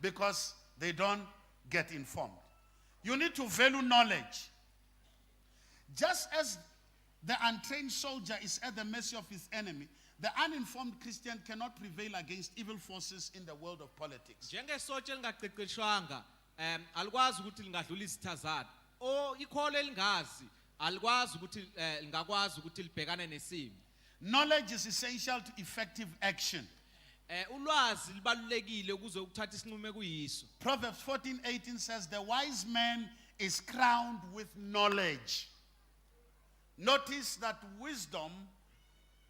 because they don't get informed. You need to value knowledge. Just as the untrained soldier is at the mercy of his enemy, the uninformed Christian cannot prevail against evil forces in the world of politics. Njengesotsha elingaqeqeshwanga alikwazi ukuthi lingadlula izitha zalo. O ikholo elingazi alikwazi ukuthi lingakwazi ukuthi libhekane nesimo. Knowledge is essential to effective action. Ulwazi libalulekile ukuze ukuthatha isinqumo kuyiso. Proverbs 14:18 says, the wise man is crowned with knowledge. Notice that wisdom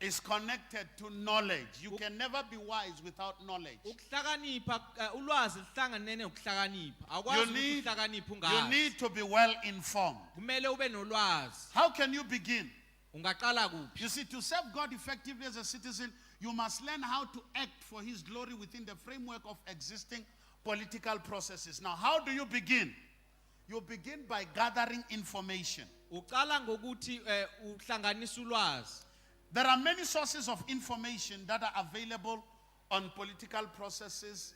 is connected to knowledge. You can never be wise without knowledge. Ukuhlakanipha ulwazi lihlanganene ukuhlakanipha. Akwazi ukuhlakanipha ungazi. You need to be well informed. Kumele ube nolwazi. How can you begin? Ungaqala kuphi? You see, to serve God effectively as a citizen, you must learn how to act for his glory within the framework of existing political processes. Now, how do you begin? You begin by gathering information. Uqala ngokuthi uhlanganisa ulwazi. There are many sources of information that are available on political processes.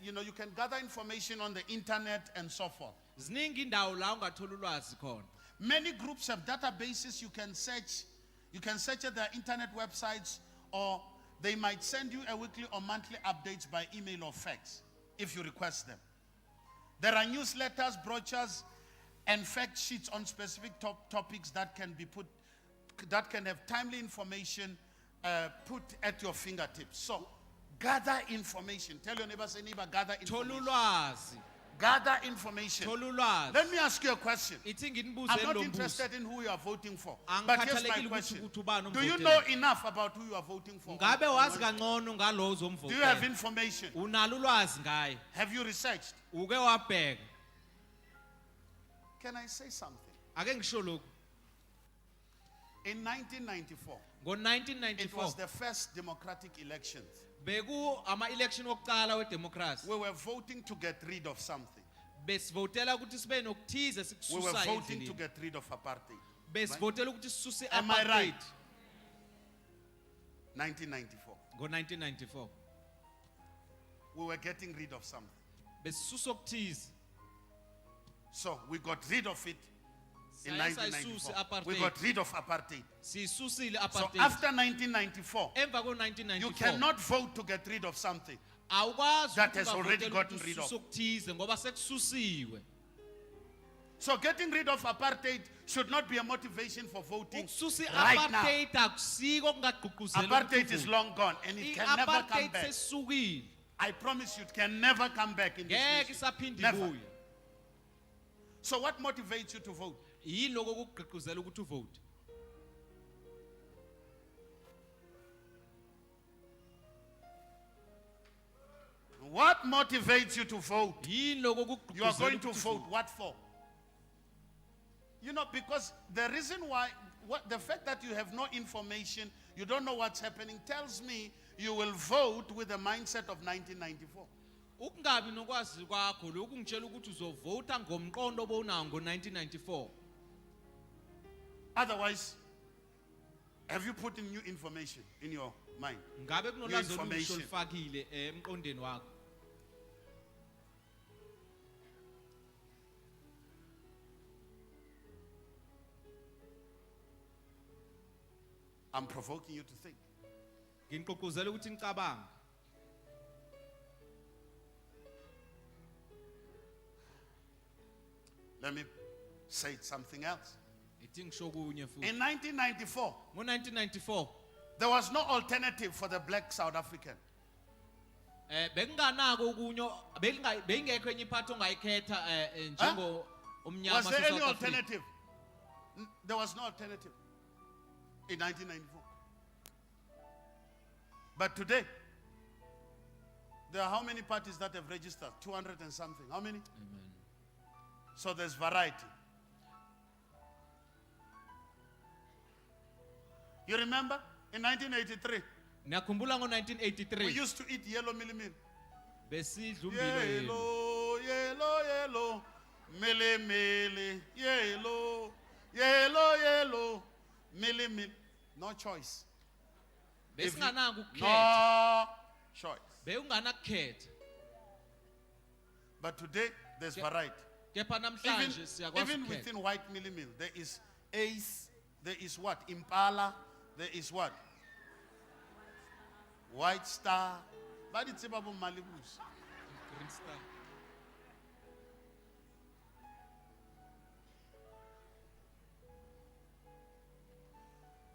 You can gather information on the internet and so forth. Ziningi indawo la ungathola ulwazi khona. Many groups have databases you can search. You can search at their internet websites, or they might send you a weekly or monthly updates by email or fax if you request them. There are newsletters, brochures, and fact sheets on specific topics that can have timely information put at your fingertips. So, gather information. Tell your neighbor, say neighbor, gather information. Gather information. Let me ask you a question. I'm not interested in who you are voting for. But here's my question. Do you know enough about who you are voting for? Do you have information? Have you researched? Can I say something? In 1994, it was the first democratic elections. We were voting to get rid of something. We were voting to get rid of apartheid. Right? Am I right? 1994. We were getting rid of something. So we got rid of it in 1994. We got rid of apartheid. So after 1994, you cannot vote to get rid of something that has already gotten rid of. So getting rid of apartheid should not be a motivation for voting right now. Apartheid is long gone and it can never come back. I promise you, it can never come back in this nation. Never. So what motivates you to vote? What motivates you to vote? You are going to vote. What for? Because the reason why, the fact that you have no information, you don't know what's happening, tells me you will vote with the mindset of 1994. Ukungabi nokwazi kwakho lokhu ngitshela ukuthi uzovota ngomqondo obonayo ngo1994. Otherwise, have you put in new information in your mind? Ngabe kunolwazi olusha olufakile emqondweni wakho. I'm provoking you to think. Ngingqoqozela ukuthi nicabange. Let me say something else. In 1994, there was no alternative for the black South African. Was there any alternative? There was no alternative in 1994. But today, there are how many parties that have registered? 200 and something. How many? Amen. So there's variety. You remember in 1983? We used to eat yellow milimili. Yellow, yellow, yellow, milimili, yellow, yellow, yellow, milimili. No choice. No choice. But today, there's variety. Kepha Even, namhlanje siyakwazi even ukukhetha. within white milling mill, there is Ace, there is what? Impala, there is what? White Star. But it's about Malibus. Green Star.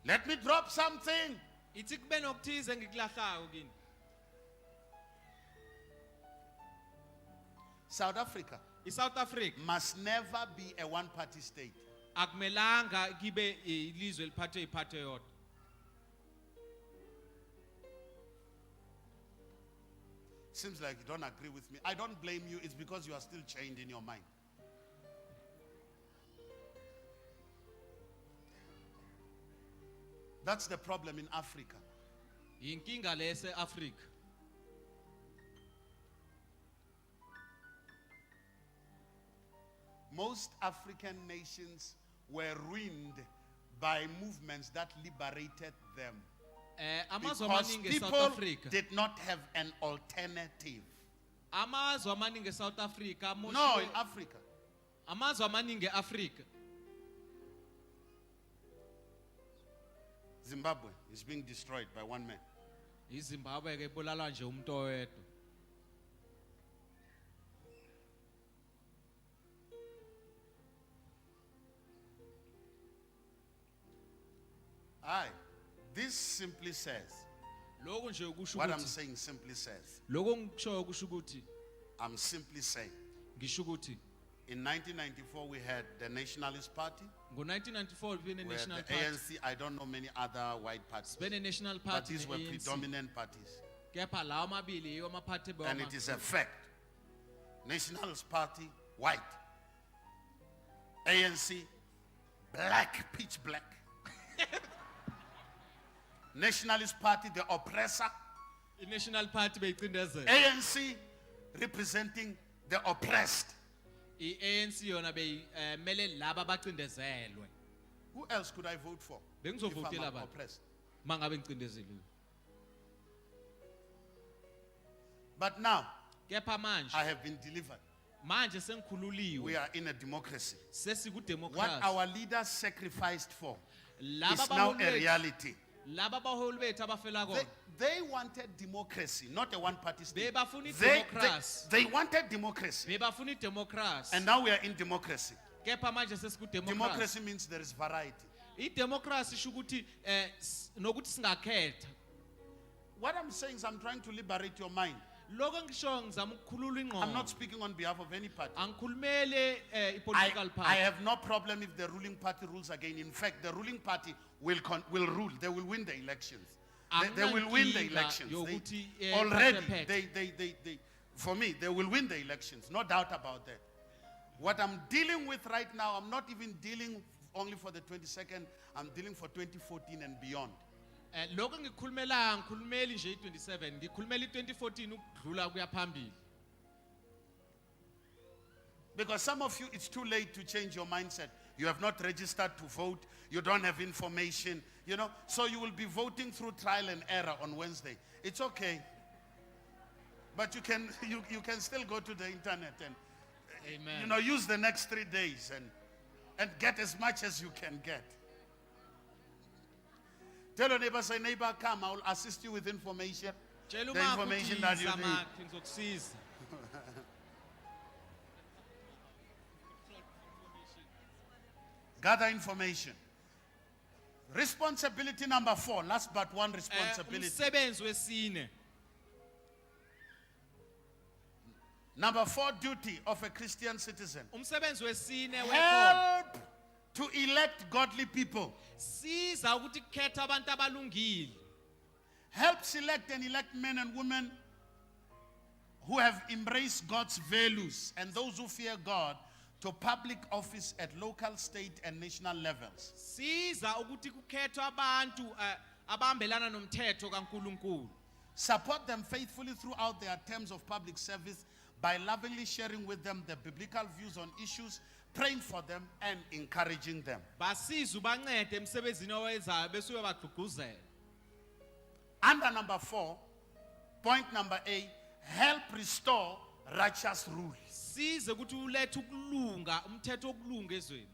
Let me drop something. Ithi kube nokuthize ngikulahlayo kini. South Africa ISouth Africa must never be a one-party state. akumelanga kibe ilizwe liphathwe iphathe yodwa. Seems like you don't agree with me. I don't blame you. It's because you are still chained in your mind. That's the problem in Africa. Yinkinga lese Africa. Most African nations were ruined by movements that liberated them. Amazwe Because amaningi eSouth people Africa. did not have an alternative. Amazwe amaningi eSouth Africa No, moshiwe. in Africa. Amazwe amaningi eAfrica. Zimbabwe is being destroyed by one man. iZimbabwe ke ibulala nje umuntu oyedwa. Aye. This simply says, Lokho nje ukusho what I'm ukuthi saying simply says, lokho ngishoyo kusho ukuthi I'm simply saying, ngisho ukuthi in 1994 we had the Nationalist Party, ngo1994 bene we had national the party. ANC, I don't know many other white parties, Bene national but party these were ne-ANC. predominant parties. Kepha lawo mabili yiwo amaphathi And it is a fact. Nationalist Party, white. ANC, black, pitch black. Nationalist Party, the oppressor. i-national party beyicindezela. ANC, representing the oppressed. i-ANC yona beyimele laba bacindezelwe. Who else could I vote for if Bengizovotela I'm bani oppressed? mangabe ngicindezeliwe. But now, Kepha manje I have been delivered. manje We sengikhululiwe. are in a democracy. What Sesikudemocracy. our leaders sacrificed for Laba is now a baholi bethu- reality. laba baholi bethu abafela kona They wanted democracy, not a one-party state. bebafuna They idemocracy. wanted democracy. Bebafuna idemocracy. And now we are in democracy. Kepha manje sesikudemocracy. Democracy means there is variety. Idemocracy isho ukuthi nokuthi singakhetha. What I'm saying is I'm trying to liberate your mind. Lokho ngisho ngizama ukukhulula I'm not ingqondo. speaking on behalf of any party. Angikhulumele i-political I party. have no problem if the ruling party rules again. In fact, the ruling party will rule. They will win the elections. They will win the Anginankinga elections. yokuthi, Already, baphethe. for me, they will win the elections. No doubt about that. What I'm dealing with right now, I'm not even dealing only for the 22nd. I'm dealing for 2014 and beyond. Lokho ngikukhulumela ngikhulumeli nje i27 ngikhulumela i2014 ukudlula kuya phambili. Because some of you, it's too late to change your mindset. You have not registered to vote. You don't have information, So you will be voting through trial and error on Wednesday. It's okay. But you can still go to the internet and Amen. use the next 3 days and get as much as you can get. Tell your neighbor, say, neighbor, come, I will assist you with information. Tshela The umakho information ukuthi that you zama need. ngizokusiza. Gather information. Responsibility number 4, last but one responsibility. Umsebenzi wesine. Number 4 duty of a Christian citizen. Umsebenzi wesine wekho. Help to elect godly people. Siza ukuthi khetha abantu abalungile. Help select and elect men and women who have embraced God's values and those who fear God to public office at local, state, and national levels. Siza ukuthi kukhethwa abantu abahambelana nomthetho kaNkuluNkulu. Support them faithfully throughout their terms of public service by lovingly sharing with them the biblical views on issues, praying for them, and encouraging them. Basiza ubancede emsebenzini owenzayo bese uyabagqugquzela. Under number 4, point number A, help restore righteous rule. size ukuthi ulethe ukulunga umthetho wokulunga ezweni.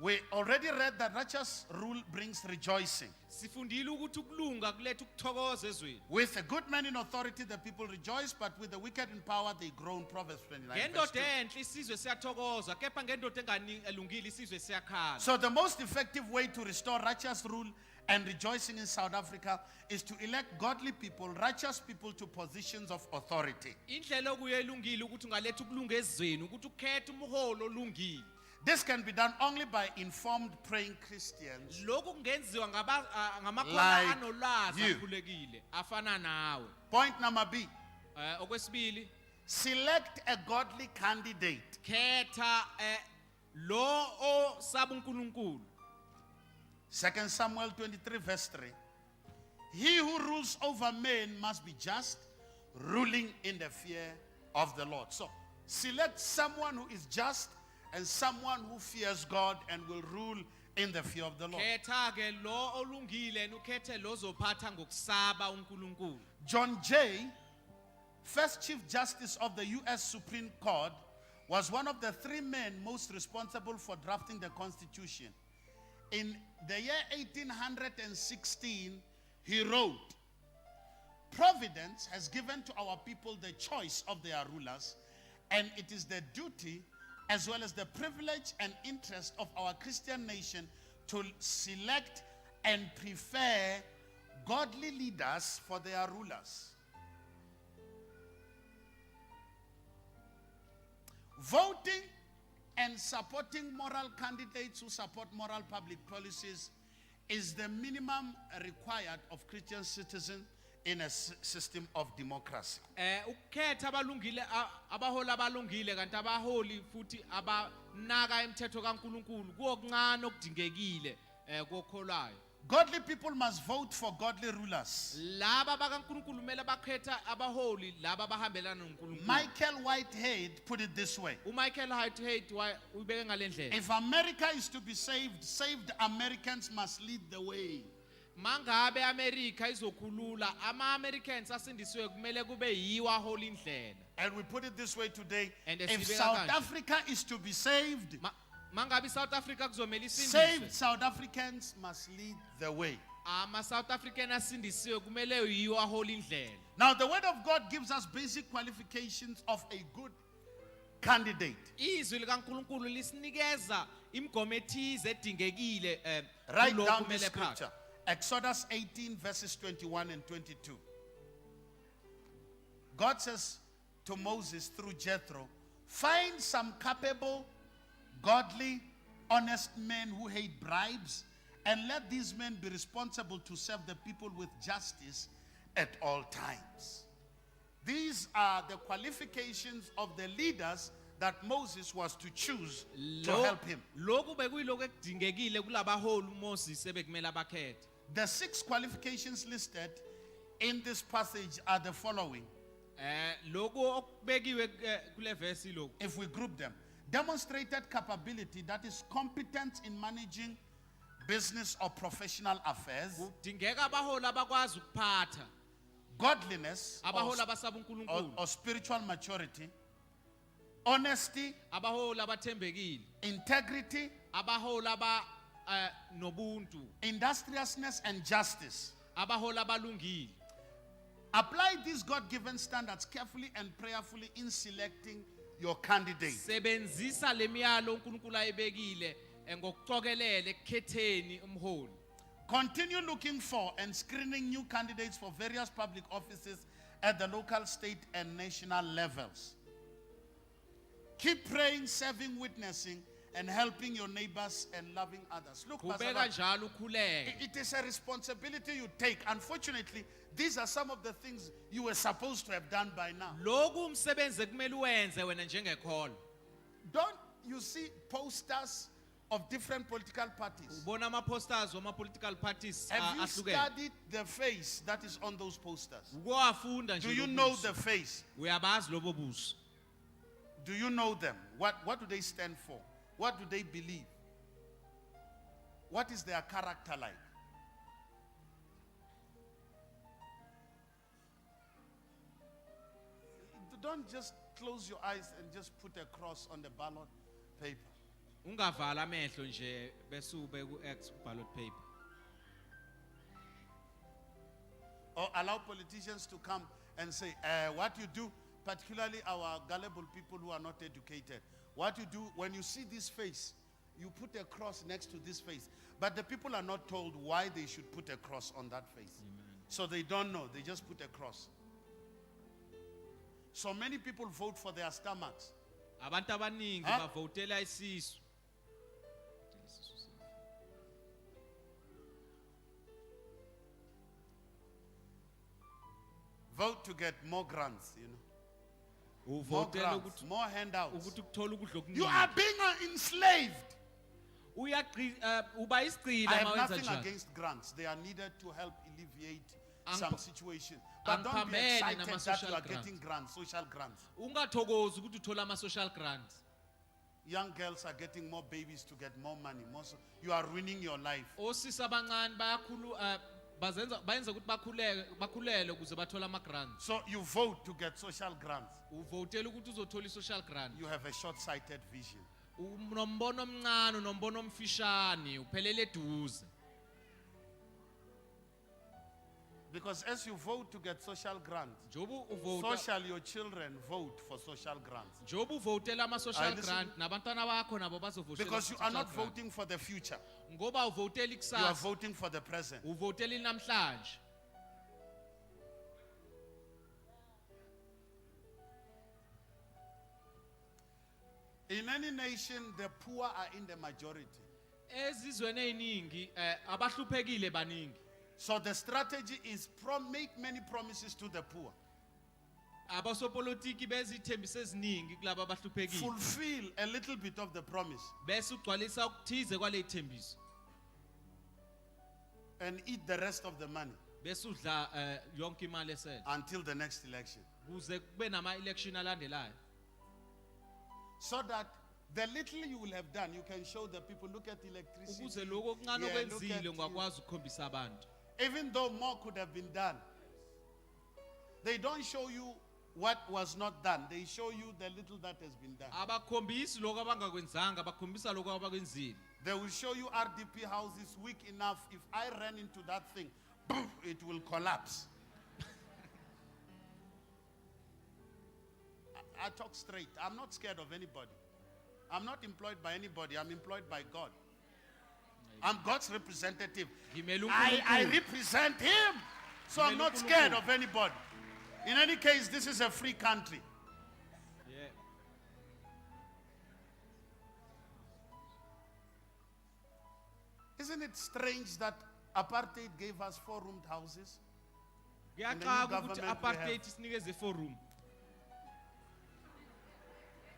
We already read that righteous rule brings rejoicing. Sifundile ukuthi ukulunga kuletha ukuthokoza ezweni. With a good man in authority, the people rejoice, but with the wicked in power, they groan. Proverbs 29. verse Ngendoda 2. enhle isizwe siyathokoza kepha ngendoda elungile isizwe siyakhala. So the most effective way to restore righteous rule and rejoicing in South Africa is to elect godly people, righteous people to positions of authority. Indlela okuye elungile ukuthi ungaletha ukulunga ezweni ukuthi ukhethe umholo olungile. This can be done only by informed praying Christians Lokhu kungenziwa ngamakhola Like anolwazi you. akhulekile afana nawe. Point number B. Okwesibili, Select a godly candidate. khetha lo osaba uNkulunkulu. 2 Samuel 23 verse 3. He who rules over men must be just, ruling in the fear of the Lord. So select someone who is just and someone who fears God and will rule in the fear of the Lord. Khetha ke lo olungile ukhethe lo zophatha ngokusaba uNkulunkulu. John Jay, first Chief Justice of the U.S. Supreme Court, was one of the 3 men most responsible for drafting the Constitution. In the year 1816, he wrote, "Providence has given to our people the choice of their rulers, and it is the duty as well as the privilege and interest of our Christian nation to select and prefer godly leaders for their rulers." Voting and supporting moral candidates who support moral public policies is the minimum required of Christian citizens in a system of democracy. Ukhetha abalungile abaholi abalungile kanti abaholi futhi abanaka imithetho kaNkulunkulu kuokuncane okudingekile kokholwayo. Godly people must vote for godly rulers. Laba bakaNkulunkulu kumele bakhetha abaholi laba abahambelana noNkulunkulu. Michael Whitehead put it this way: uMichael Whitehead ubeke ngalendlela. if America is to be saved, saved Americans must lead the way. Mangabe America izokhulula ama-Americans asindisiwe kumele kube yiwo ahola indlela. And we put it this way today: And if esibeka South kanje. Africa is to be saved, Mangabe South Africa kuzomela saved isindiswe. South Africans must lead the way. South African asindisiwe kumele yiwo ahola indlela. Now, the Word of God gives us basic qualifications of a good candidate. Izwi likaNkulunkulu lisinikeza imigomo ethize edingekile Write kulokhu down this kumele phakwe. scripture. Exodus 18 verses 21 and 22. God says to Moses through Jethro, "Find some capable, godly, honest men who hate bribes, and let these men be responsible to serve the people with justice at all times." These are the qualifications of the leaders that Moses was to choose to help him. Lokhu bekuyilokho ekudingekile kulabaholi uMoses ebekumele abakhethe. The 6 qualifications listed in this passage are the following. Lokhu okubekiwe kule verse lokhu. If we group them: demonstrated capability, that is competence in managing business or professional affairs; Kudingeka abaholi abakwazi ukuphatha. godliness Abaholi abasaba uNkulunkulu. or spiritual maturity; honesty; Abaholi abathembekile. integrity; Abaholi nobuntu. industriousness; and justice. Abaholi abalungile. Apply these God-given standards carefully and prayerfully in selecting your candidate. Sebenzisa lemiyalo uNkulunkulu ayibekile ngokucokelele ekukhetheni umholi. Continue looking for and screening new candidates for various public offices at the local, state, and national levels. Keep praying, serving, witnessing, and helping your neighbors and loving others. Look, Pastor Kubeka Raj, njalo ukhuleke. it is a responsibility you take. Unfortunately, these are some of the things you were supposed to have done by now. Lokhu umsebenzi kumele uwenze wena njengekholo. Don't you see posters of different political parties? Ubona ama-posters wama-political parties Have you ahlukene. studied the face that is on those posters? Ukuwafunda nje Do you lo know buso. the face? Uyabazi lobo buso. Do you know them? What do they stand for? What do they believe? What is their character like? Don't just close your eyes and just put a cross on the ballot paper. Ungavala amehlo nje bese ube ku-X ballot paper. Or allow politicians to come and say, what you do, particularly our gullible people who are not educated, what you do when you see this face, you put a cross next to this face. But the people are not told why they should put a cross on that face. Amen. So they don't know, they just put a cross. So many people vote for their stomachs. Abantu abaningi Huh? bavotela isisu. Vote to get more grants, you know. More Uvotela grants, ukuthi more handouts. ukuthi ukuthola ukudla You okuningi. are being enslaved. Uba isigcila I have mawenza nothing njalo. against grants. They are needed to help alleviate Ang- some situation. But don't be angiphamele excited that nama-social you are grants. getting grants, social grants. Ungathokozi ukuthi uthola ama-social grants. Young girls are getting more babies to get more money. You are ruining your life. Osisi abancane bayenza ukuthi bakhulele ukuze bathole ama-grants. So you vote to get social grants. Uvotela ukuthi uzothola i-social grant. You have a short-sighted vision. Unombono omncane, unombono omfishane, uphelele eduze. Because as you vote to get social grants, Njobu uvota social, your children vote for social grants. njobu uvotela ama-social listen- grant nabantwana bakho nabo bazovotela Because you are ama-social not grant. voting for the future. Ngoba uvotela You are ikusasa, voting for the present. uvotela inamhlanje. In any nation, the poor are in the majority. Ezizweni eziningi abahluphekile baningi. So the strategy is make many promises to the poor. Abasopolitiki bezithembiso eziningi kulabo abahluphekile. Fulfill a little bit of the promise Bese ugcwalisa ukuthize kwale thembiso. and eat the rest of the money Bese udla yonke imali esele. until the next election. Kuze kube nama-election alandelayo. So that the little you will have done, you can show the people, look at electricity. Ukuze lokho okuncane Yeah, look okwenzile at you. ungakwazi ukukhombisa abantu. Even though more could have been done, they don't show you what was not done. They show you the little that has been done. Abakhombisi lokho abangakwenzanga, bakhombisa lokho abakwenzile. They will show you RDP houses weak enough. If I ran into that thing, boom, it will collapse. I talk straight. I'm not scared of anybody. I'm not employed by anybody. I'm employed by God. I'm God's representative. Ngimele I uNkulunkulu. represent Him. So I'm not scared of anybody. In any case, this is a free country. Yeah. Isn't it strange that apartheid gave us 4-roomed houses? Kuyaxaka new ukuthi government we apartheid isinikeze forum.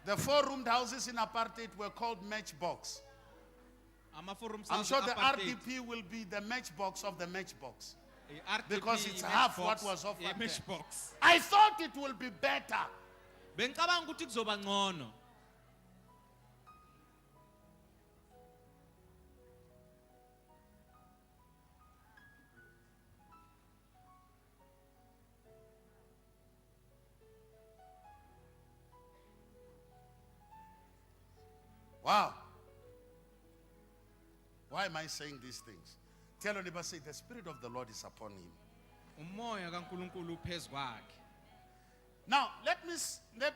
The 4-roomed houses in apartheid were called matchbox. Ama-forums I'm sure the apartheid. RDP will be the matchbox of the matchbox. RDP Because it's i- half matchbox, what was offered i- there. matchbox. I thought it will be better. Bengicabanga ukuthi kuzoba ngcono. Wow. Why am I saying these things? Tell your neighbor, say, the Spirit of the Lord is upon him. Umoya kaNkulunkulu uphezu kwakhe. Now, let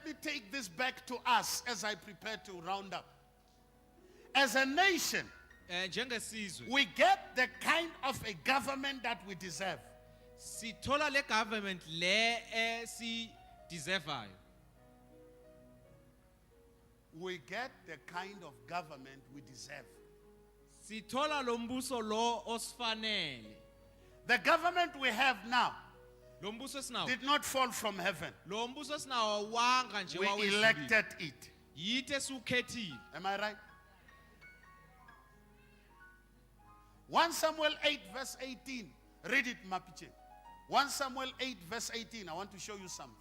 me take this back to us as I prepare to round up. As a nation, Njengesizwe we get the kind of a government that we deserve. sithola le government le si deservayo. We get the kind of government we deserve. Sithola lo mbuso lo osifanele. The government we have now Lo mbuso esinawo. did not fall from heaven. Lo mbuso esinawo wanga nje We wawezulu. elected it. Yithe esiwukhethile. Am I right? 1 Samuel 8 verse 18. Read it, Mapiche. 1 Samuel 8 verse 18. I want to show you something.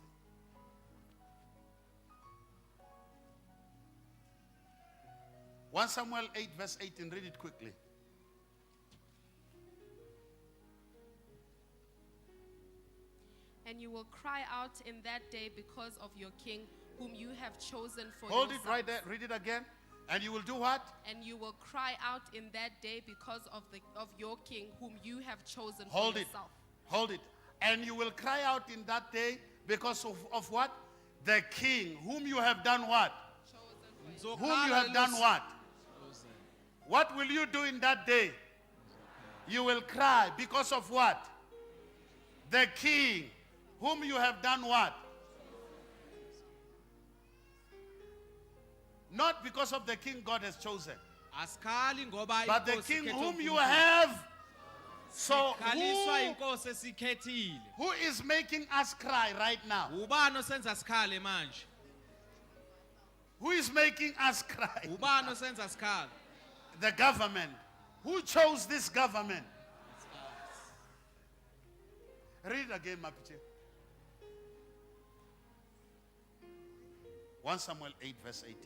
One Samuel 8 verse 18. Read it quickly. And you will cry out in that day because of your king, whom you have chosen for Hold it yourself. right there. Read it again. And you will do what? And you will cry out in that day because of your king whom you have chosen Hold for it. yourself. Hold it. And you will cry out in that day because of what? The king whom you have done what? Chosen for Whom you have done what? What will you do in that day? You will cry because of what? The king whom you have done what? Not because of the king God has chosen, Asikhali ngoba but the inkosi king ikhethe whom you uNkulunkulu. have. So Sikhaliswa inkosi esikhethile. who is making us cry right now? Ubani osenza sikhale manje? Who is making us cry? Ubani osenza sikhale? The government. Who chose this government? Read it again, Mapiche. 1 Samuel 8 verse 18.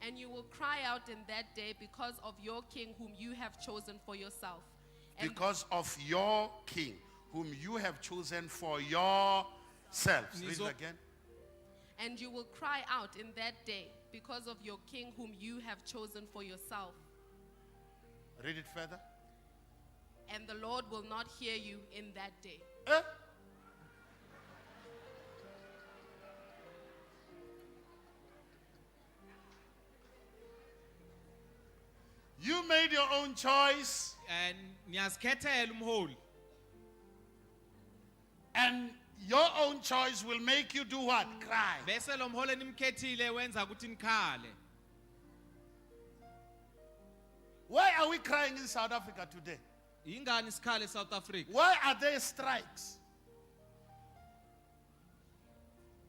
And you will cry out in that day because of your king whom you have chosen for yourself. And Because of your king, whom you have chosen for yourselves. Read it again. And you will cry out in that day because of your king whom you have chosen for yourself. Read it further. And the Lord will not hear you in that day. Eh? You made your own choice, And niyazikhethela umholi. and your own choice will make you do what? Cry. Bese lo mholi enimkhethile wenza ukuthi nikhale. Why are we crying in South Africa today? Ingani sikhale eSouth Africa? Why are there strikes?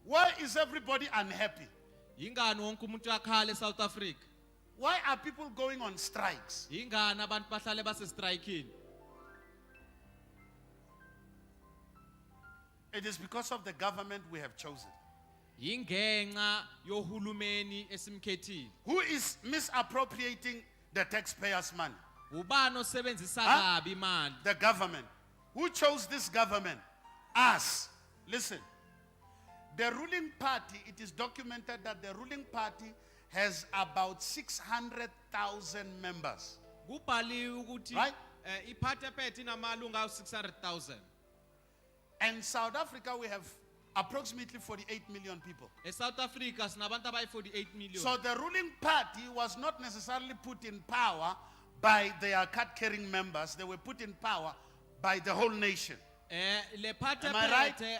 Why is everybody unhappy? Ingani wonke umuntu yakhala eSouth Africa? Why are people going on strikes? Ingani abantu bahlale base strikeini? It is because of the government we have chosen, Ingenxa yohulumeni esimkhethile. who is misappropriating the taxpayers' money. Ubani osebenzisa Huh? kabi imali? The government. Who chose this government? Us. Listen. The ruling party, it is documented that the ruling party has about 600,000 members. Kubhaliwe ukuthi Right? iphathe phethe inamalunga awu-600,000. And South Africa, we have approximately 48 million people. ESouth Africa sinabantu abayi-48 million. So the ruling party was not necessarily put in power by their card-carrying members. They were put in power by the whole nation. Le phathe Am I right? phethe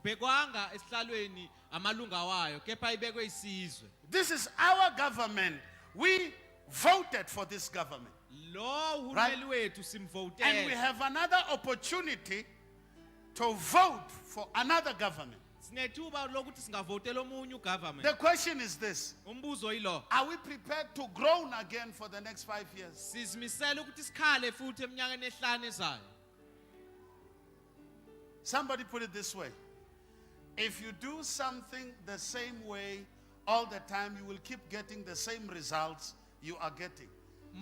ayibhekwanga esihlalweni amalunga wayo, kepha ibekwe isizwe. This is our government. We voted for this government. Lo Right? uhulumeni wethu simvotele. And we have another opportunity to vote for another government. Sinethuba lokuthi singavotela omunye ugovernment. The question is this: Umbuzo yilo. are we prepared to groan again for the next 5 years? Sizimisela ukuthi sikhale futhi eminyakeni ehlanu ezayo. Somebody put it this way: if you do something the same way all the time, you will keep getting the same results you are getting.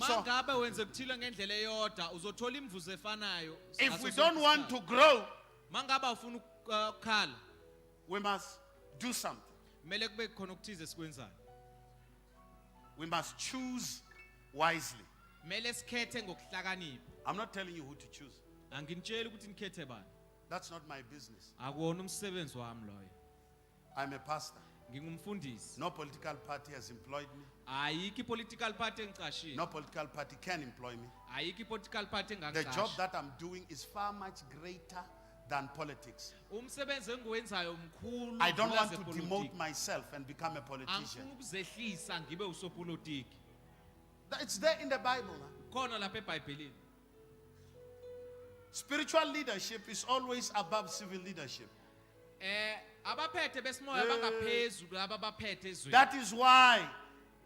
So, Mangabe wenze kuthile ngendlela eyodwa uzothola imvuzo efanayo. if we don't want to grow, Mangabe ufuna ukukhala, we must do something. kumele kube khona okuthize sikwenzayo. We must choose wisely. Kumele sikhethe ngokuhlakanipha. I'm not telling you who to choose. Anginitsheli ukuthi nikhethe bani. That's not my business. Akuwona umsebenzi wami loyo. I'm a pastor. Ngingumfundisi. No political party has employed me. Ayikho political party engicashile. No political party can employ me. Ayikho political party The job engangiqashi. that I'm doing is far much greater than politics. Umsebenzi engiwenzayo mkhulu. I don't want to kunaze demote politics. myself and become a politician. Angifuni ukuzehlisa ngibe usopolitiki. It's there in the Bible. Huh? Khona lapha eBhayibhelini. Spiritual leadership is always above civil leadership. Abaphethe besimoya bangaphezulu ababaphethe ezweni. That is why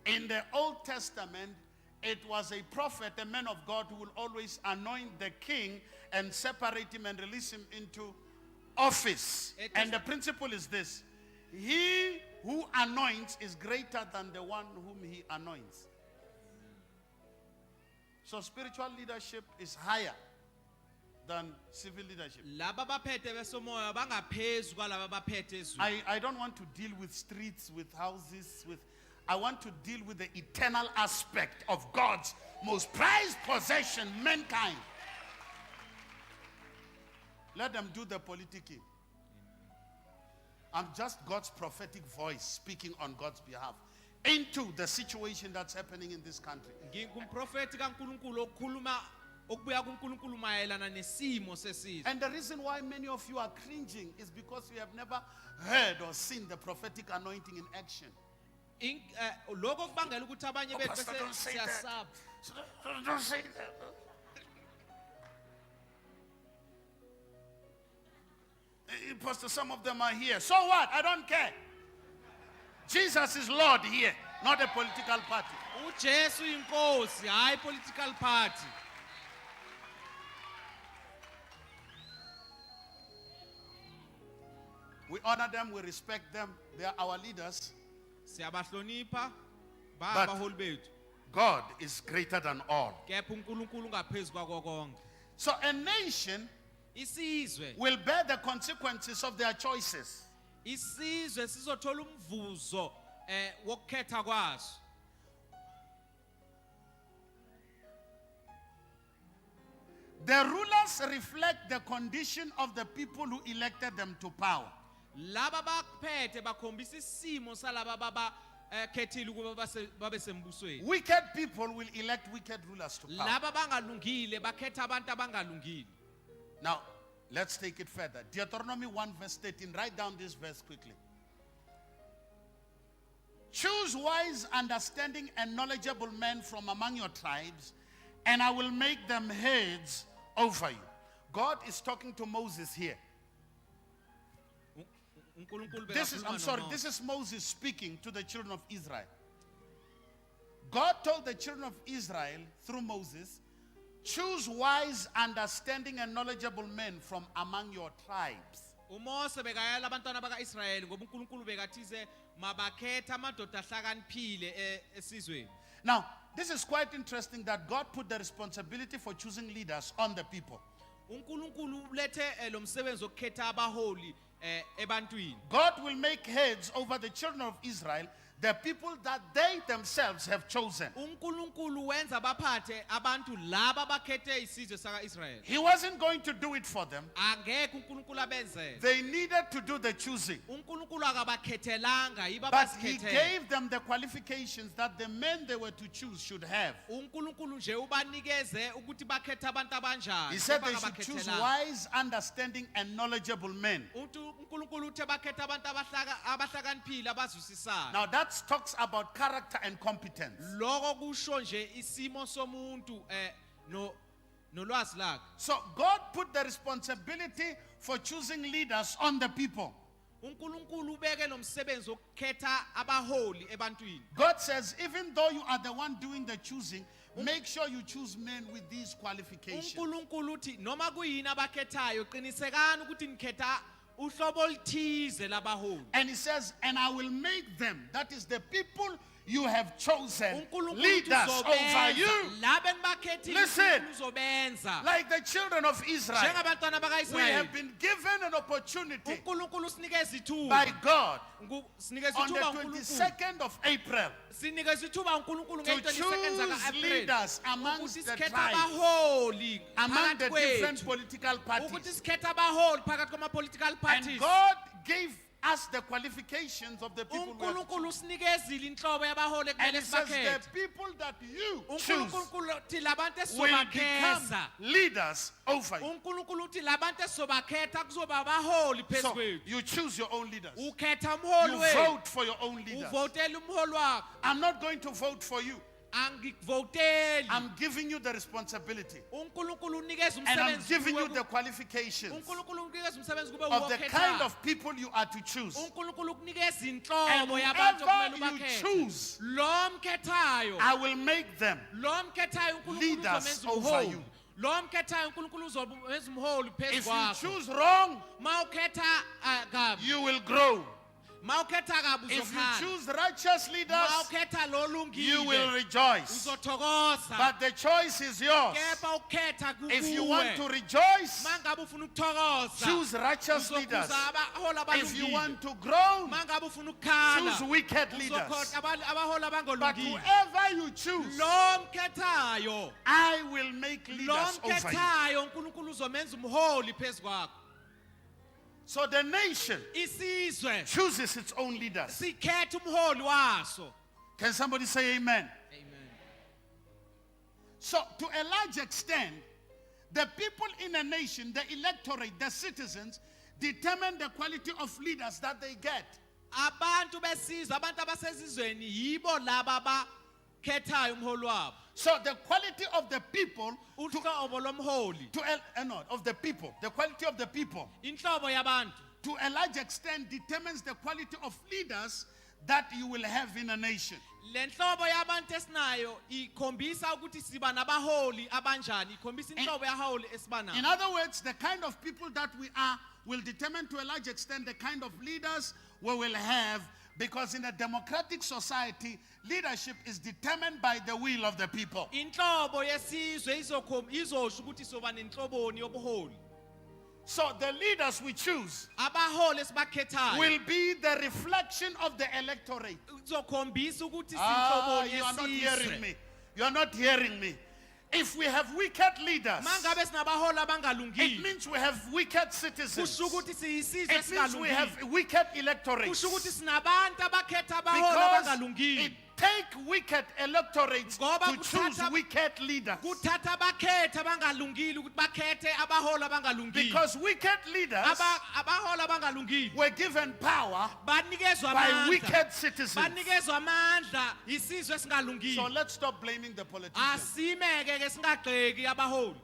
in the Old Testament, it was a prophet, a man of God, who will always anoint the king and separate him and release him into office. And the principle is this: he who anoints is greater than the one whom he anoints. So spiritual leadership is higher than civil leadership. Laba baphethe besomoya bangaphezu kwalaba baphethe ezweni. I don't want to deal with streets, with houses, I want to deal with the eternal aspect of God's most prized possession, mankind. Let them do the politicking. I'm just God's prophetic voice speaking on God's behalf into the situation that's happening in this country. Ngingumprofeti kaNkulunkulu okhuluma okubuya kuNkulunkulu mayelana nesimo sesizwe. And the reason why many of you are cringing is because you have never heard or seen the prophetic anointing in action. Lokho kubangela ukuthi abanye bethu Pastor, don't say that. siyasaba. Don't say that. Pastor, some of them are here. So what? I don't care. Jesus is Lord here, not a political party. uJesu inkosi hayi political party. We honor them, we respect them. They are our leaders. Siyabahlonipha But- abaholi bethu. God is greater than all. Kepha uNkulunkulu ngaphezu kwako konke. So a nation Isizwe will bear the consequences of their choices. isizwe sizothola umvuzo wokukhetha kwaso. The rulers reflect the condition of the people who elected them to power. Laba baphethe bakhombisa isimo salaba baba khethile ukuba babe sembusweni. Wicked people will elect wicked rulers to power. Laba bangalungile bakhetha abantu abangalungile. Now, let's take it further. Deuteronomy 1 verse 13. Write down this verse quickly. Choose wise, understanding, and knowledgeable men from among your tribes, and I will make them heads over you. God is talking to Moses here. This is Moses speaking to the children of Israel. God told the children of Israel through Moses, choose wise, understanding, and knowledgeable men from among your tribes. uMose bekayala abantwana bakaIsrayeli ngoba uNkulunkulu bekathize mabakhetha amadoda ahlakaniphile esizweni. Now, this is quite interesting that God put the responsibility for choosing leaders on the people. uNkulunkulu ulethe lo msebenzi wokukhetha abaholi ebantwini. God will make heads over the children of Israel, the people that they themselves have chosen. uNkulunkulu wenza baphathe abantu laba bakhethe isizwe sakaIsrayeli. He wasn't going to do it for them. Angeke uNkulunkulu abenzele. They needed to do the choosing. uNkulunkulu akabakhethelanga yiba But he basikhethele. gave them the qualifications that the men they were to choose should have. uNkulunkulu nje ubanikeze ukuthi bakhethe abantu abanjani. He said they kepha should choose akabakhethelanga. wise, understanding, and knowledgeable men. uNkulunkulu uthe bakhethe abantu abahlakaniphile abazwisisayo. Now that talks about character and competence. Lokho kusho nje isimo somuntu nolwazi lakhe. So God put the responsibility for choosing leaders on the people. uNkulunkulu ubeke lo msebenzi wokukhetha abaholi ebantwini. God says, even though you are the one doing the choosing, make sure you choose men with these qualifications. uNkulunkulu uthi noma kuyini abakhethayo qinisekani ukuthi nikhetha uhlobo oluthize labaholi. And he says, and I will make them, that is the people you have chosen, uNkulunkulu leaders over you. laba engibakhethile Listen. uNkulunkulu uzobenza. Like the children of Israel, Njengabantwana we bakaIsrayeli. have been given an opportunity uNkulunkulu sinikeza ithuba. by God Sinikeza on the ithuba uNkulunkulu. 22nd of April Sinikeza ithuba uNkulunkulu to nge-22 choose zaka-April. leaders amongst Ukuthi the sikhethe tribes, abaholi among the phakathi different kwethu. political Ukuthi parties. sikhethe abaholi phakathi kwama-political And parties. God gave us the qualifications of the people we have to uNkulunkulu sinikezile inhlobo yabaholi And ekumele it says the sibakhethe. people that you choose uNkulunkulu uthi labantu will become esizobakheza. leaders over you. uNkulunkulu uthi labantu esizobakhetha kuzoba abaholi phezu So kwethu. you choose your own leaders. Ukhetha umholi You wethu. vote for your own leaders. Uvotela umholi wakho. I'm not going to vote for you. Angikuvoteli. I'm giving you the responsibility. uNkulunkulu unikeza And I'm umsebenzi giving you kuwe. the qualifications uNkulunkulu unikeza umsebenzi kube of the kind uwokhetha. of people you are to choose. uNkulunkulu kunikeza And inhlobo yabantu okumele whoever you ubakhethe. choose, Lo mkhethayo. I will make them Lo mkhethayo uNkulunkulu leaders uzomenza over umholi. you. Lo mkhethayo uNkulunkulu uzomenza umholi phezu If you kwakho. choose wrong, Ma ukhetha kabi you will grow. Mawukhetha kabi If you uzokhala. choose righteous leaders, Mawukhetha lo you will lungile rejoice. uzothokoza. But the choice is yours. Kepha ukhetha kuwe. If you want to rejoice, Mangabe ufuna ukuthokoza. choose righteous leaders. Uzokhuza abaholi If you abalungile. want to grow, Mangabe ufuna ukukhala. choose wicked leaders. Uzokhoza abaholi But abangalungile. whoever you choose, Lo mkhethayo. I will make Lo leaders over you. mkhethayo uNkulunkulu uzomenza umholi phezu kwakho. So the nation Isizwe chooses its own leaders. sikhetha umholi waso. Can somebody say amen? Amen. So to a large extent, the people in a nation, the electorate, the citizens, determine the quality of leaders that they get. Abantu besizwe, abantu abasezizweni yibo laba abakhethayo umholi wabo. So the quality of the people Uhlobo lomholi. of the people, the quality of the people, Inhlobo yabantu. to a large extent determines the quality of leaders that you will have in a nation. Le nhlobo yabantu esinayo ikhombisa ukuthi siba nabaholi abanjani, ikhombisa inhlobo yaholi esibanayo. In other words, the kind of people that we are will determine to a large extent the kind of leaders we will have, because in a democratic society, leadership is determined by the will of the people. Inhlobo yesizwe izosho ukuthi soba nenhloboni yobuholi. So the leaders we choose Abaholi esibakhethayo will be the reflection of the electorate. izokhombisa ukuthi Ah, sinhloboni you are not hearing yesizwe. me. You are not hearing me. If we have wicked leaders, Mangabe sinabaholi it abangalungile. means we have wicked citizens. Kusho ukuthi siyisizwe It means we esingalungile. have wicked electorates. Kusho ukuthi sinabantu abakhetha abaholi Because abangalungile. it take wicked electorates Ngoba to choose kuthatha- wicked leaders. Kuthatha abakhetha abangalungile ukuthi bakhethe abaholi abangalungile. Because wicked leaders Abaholi abangalungile were given power banikezwa by amandla. wicked citizens. Banikezwa amandla isizwe So esingalungile. let's stop blaming the politicians. Asimeke ke singagxeki abaholi.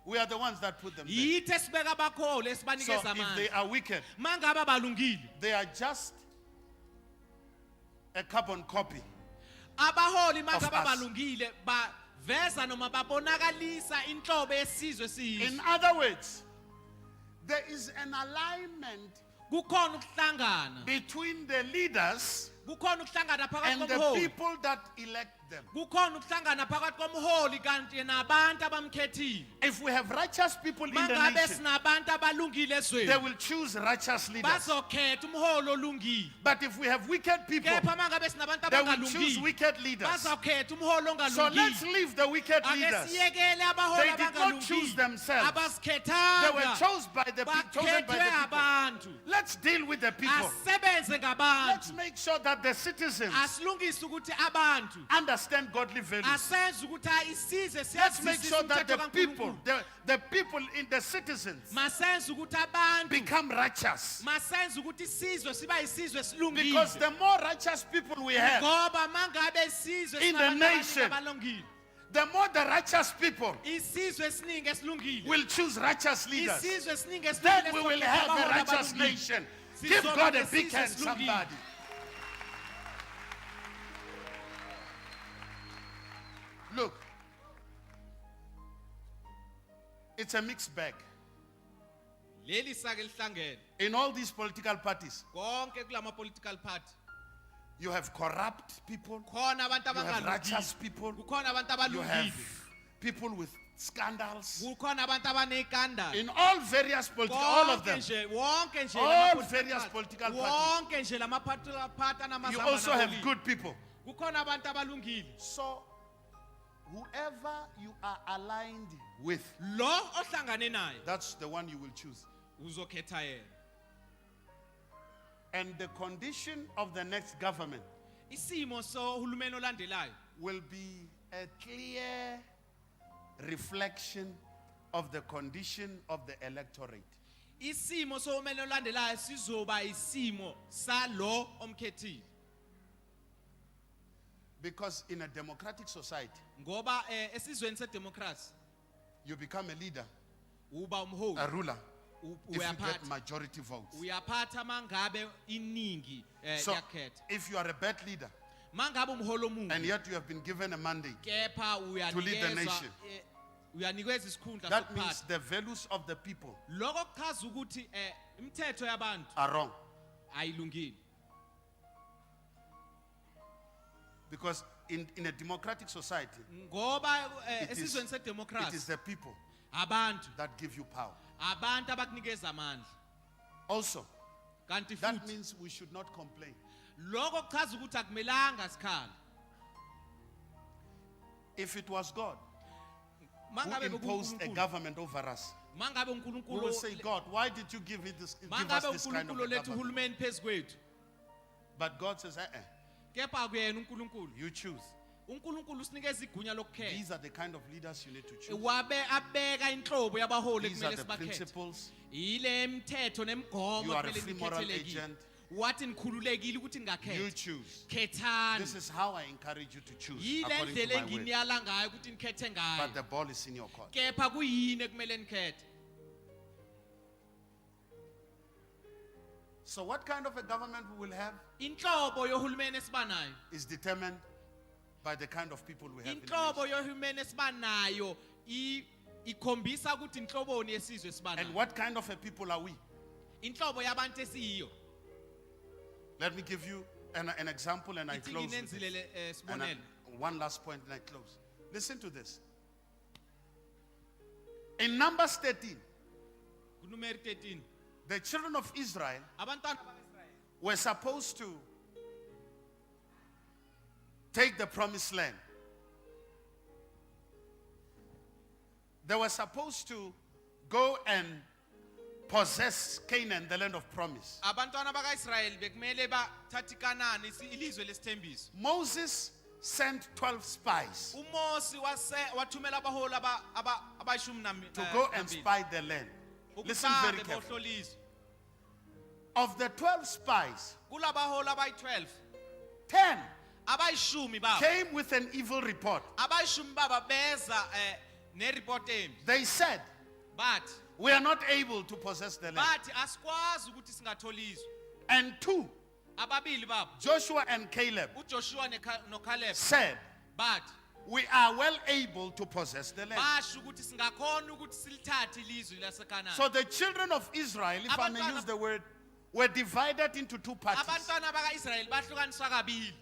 We are the ones that put them there. Yithe sibeka abaholi So esibanikeza if they amandla. are wicked, Mangabe balungile. they are just a carbon copy. Abaholi Of mangabe us. balungile baveza noma babonakalisa inhlobo yesizwe In siyizwe. other words, there is an alignment Kukhona ukuhlangana. between the leaders Kukhona ukuhlangana phakathi and the komholi. people that elect them. Kukhona ukuhlangana phakathi komholi kanti nabantu abamkhethile. If we have righteous people in the Mangabe nation, sinabantu abalungile they ezweni. will choose righteous leaders. Bazokhetha umholi olungile. But if we have wicked people, Kepha mangabe sinabantu they will choose abangalungile. wicked leaders. Bazokhetha umholi So let's ongalungile. leave the wicked Ake leaders. siyekele abaholi They did not choose abangalungile. themselves. They were Abazikhethanga. chosen by the chosen by Bakhethwe the people. abantu. Let's deal with the people. Asebenze Let's ngabantu. make sure that the citizens Asilungise ukuthi abantu understand godly values. asenze ukuthi isizwe Let's make siyazwisisa sure that the umthetho people, kaNkulunkulu. the people in the citizens Masenze ukuthi abantu become righteous. masenze ukuthi isizwe siba isizwe esilungile. Because the more righteous people we have, Ngoba mangabe isizwe In the sinabantu nation, abalungile. the more the righteous people Isizwe esiningi esilungile. will choose righteous leaders. Isizwe esiningi esilungile. Then we will esizokhetha have a abaholi righteous abalungile. nation. Give Sizoba God a nesizwe big hand, esilungile. somebody. Look, it's a mixed bag. Leli sake lihlangene. In all these political parties, Konke kulama political party. you have corrupt people, Khona abantu you have abangalungile. righteous people, Kukhona abantu you abalungile. have people with scandals. Kukhona abantu abanekanda. In all various political, all of them. Wonke nje All lama various political parties. Wonke nje lama political party You anamazamba also have nabolile. good people. Kukhona abantu abalungile. So, whoever you are aligned with, Lo ohlangane naye that's the one you will choose. uzokhetha yena. And the condition of the next government Isimo sohulumeni olandelayo will be a clear reflection of the condition of the electorate. isimo sohulumeni olandelayo sizoba isimo salo omkhethile. Because in a democratic society, Ngoba esizweni sedemocracy you become a leader, uba a umholi. ruler, if you get Uyaphatha. majority votes. Uyaphatha mangabe iningi So, yakhetha. if you are a bad leader, Mangabe umholi and omubi yet you have been given a mandate, kepha To lead the nation. uyanikezwa isikhundla that means sokuphatha. the values of the people Lokho kuchaza ukuthi imithetho yabantu are wrong. ayilungile. Because in a democratic society, Ngoba it is, esizweni it sedemocracy is the people abantu that give you power. abakunikeza amandla. Also, Kanti that futhi means we should not complain. lokho kuchaza ukuthi akumelanga sikhala. If it was God Mangabe who imposed a uNkulunkulu, government over us, mangabe we uNkulunkulu will say, God, why did you give us mangabe this kind of uNkulunkulu a lethu government? uhulumeni phezukwethu. But God says, Kepha kuyena uNkulunkulu. you choose. uNkulunkulu usinikeza igunya lokukhetha. These are the kind of leaders you need to choose. Wabe abeka inhlobo yabaholi These are kumele the sibakhethe. principles. Ile mithetho nemigomo You are a kumele free moral nikhethelekile. agent. Wathi nikhululekile ukuthi You ngakhetha. choose. Khethani. This is how I encourage you to choose Yile according ndlela to my word. enginiyala ngayo ukuthi nikhethe ngayo. But the ball is in your court. Kepha kuyini ekumele nikhethe. So what kind of a government we will have Inhlobo yohulumeni esibanayo. is determined by the kind of people we have in the Inhlobo nation. yohulumeni esibanayo ikhombisa ukuthi inhloboni yesizwe And esibanayo. what kind of a people are we? Inhlobo yabantu esiyo. Let me give you an example and I Ithi close with nginenzile this. And sibonelo. one last point and I close. Listen to this. In Numbers 13, Kunumeri 13. the children of Israel Abantwana bakaIsrayeli were supposed to take the promised land. They were supposed to go and possess Canaan, the land of promise. abantwana bakaIsrayeli bekumele bathathe iKanani ilizwe lesithembiso. Moses sent 12 spies uMosi wathumela abaholi abayishumi to go and spy the land. Listen very Ukuqale carefully. bohlolizwe. Of the 12 spies, Kulabaholi abayi12 10 abayishumi babo. came with an evil report. Abayishumi baba beza nereport embi. They said, Bathi we are not able to possess the land. bathi asikwazi ukuthi singatholizwe. And 2, Ababili babo Joshua and Caleb, uJoshua noCaleb said, bathi we are well able to possess the land. basho ukuthi singakhona ukuthi silithathe ilizwe laseKanani. So the children of Israel, if I may Abantwana- use the word, were divided into 2 parties. Abantwana bakaIsrayeli bahlukaniswa kabili.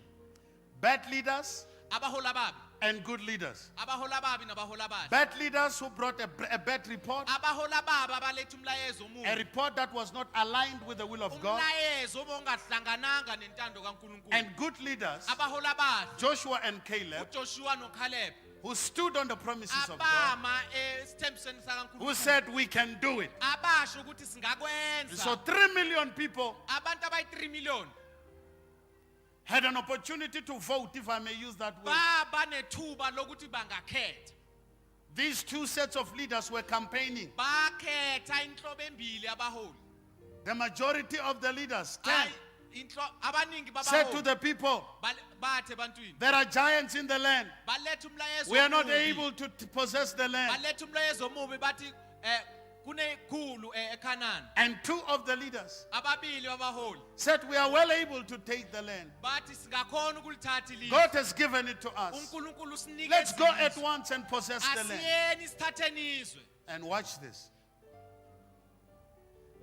Bad leaders Abaholi ababi, and good leaders. abaholi ababi nabaholi ababi. Bad leaders who brought a bad report, Abaholi ababi abaletha umlayezo a omubi. report that was not aligned with the will of God. Umlayezo obongahlangananga nentando kaNkulunkulu. And good leaders, Abaholi ababi, Joshua and Caleb, uJoshua noCaleb, who stood on the promises of God, abama esithembisweni sakaNkulunkulu. who said we can do it. Abasho ukuthi singakwenza. So 3 million people Abantu abayi3 million had an opportunity to vote, if I may use that word. baba nethuba lokuthi bangakhetha. These 2 sets of leaders were campaigning. Bakhetha inhlobo embili abaholi. The majority of the leaders, 10, Abaningi said to babaholi the people, bathe ebantwini. there are giants in the land. Baletha umlayezo We are not omubi. able to possess the land. Baletha umlayezo omubi bathi kunekhulu eKhanani. And 2 of the leaders Ababili babaholi said, we are well able to take the land. bathi singakhona ukulithatha ilizwe. God has given it to us. uNkulunkulu usinike Let's go isizwe. at once and possess the land. Asiyeni sithatheni izwe. And watch this.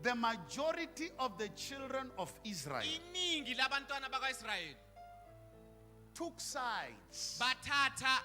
The majority of the children of Israel Iningi labantwana bakaIsrayeli took sides bathatha